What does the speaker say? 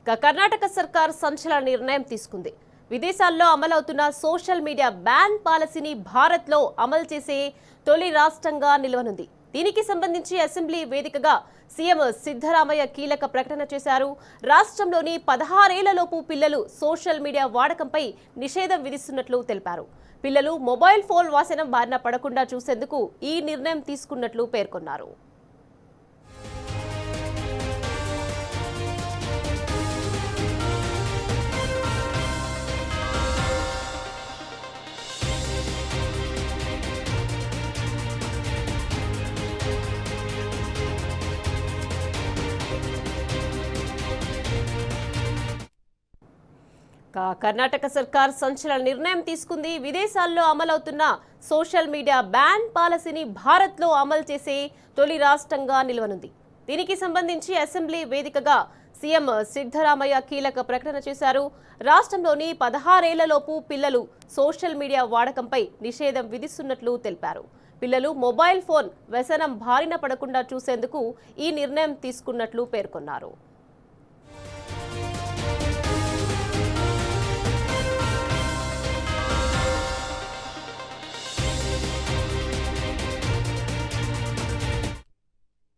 కర్ణాటక సర్కార్ సంచలన నిర్ణయం తీసుకుంది. విదేశాల్లో అమలవుతున్న సోషల్ మీడియా బ్యాన్ పాలసీని భారత్లో అమలు చేసే తొలి రాష్ట్రంగా నిలవనుంది. దీనికి సంబంధించి అసెంబ్లీ వేదికగా సీఎం సిద్ధరామయ్య కీలక ప్రకటన చేశారు. రాష్ట్రంలోని 16 ఏళ్లలోపు పిల్లలు సోషల్ మీడియా వాడకంపై నిషేధం విధిస్తున్నట్లు తెలిపారు. పిల్లలు మొబైల్ ఫోన్ వ్యసనం బారిన పడకుండా చూసేందుకు ఈ నిర్ణయం తీసుకున్నట్లు పేర్కొన్నారు. కర్ణాటక సర్కార్ సంచలన నిర్ణయం తీసుకుంది. విదేశాల్లో అమలవుతున్న సోషల్ మీడియా బ్యాన్ పాలసీని భారత్లో అమలు చేసే తొలి రాష్ట్రంగా నిలవనుంది. దీనికి సంబంధించి అసెంబ్లీ వేదికగా సీఎం సిద్ధరామయ్య కీలక ప్రకటన చేశారు. రాష్ట్రంలోని 16 ఏళ్లలోపు పిల్లలు సోషల్ మీడియా వాడకంపై నిషేధం విధిస్తున్నట్లు తెలిపారు. పిల్లలు మొబైల్ ఫోన్ వ్యసనం బారిన పడకుండా చూసేందుకు ఈ నిర్ణయం తీసుకున్నట్లు పేర్కొన్నారు.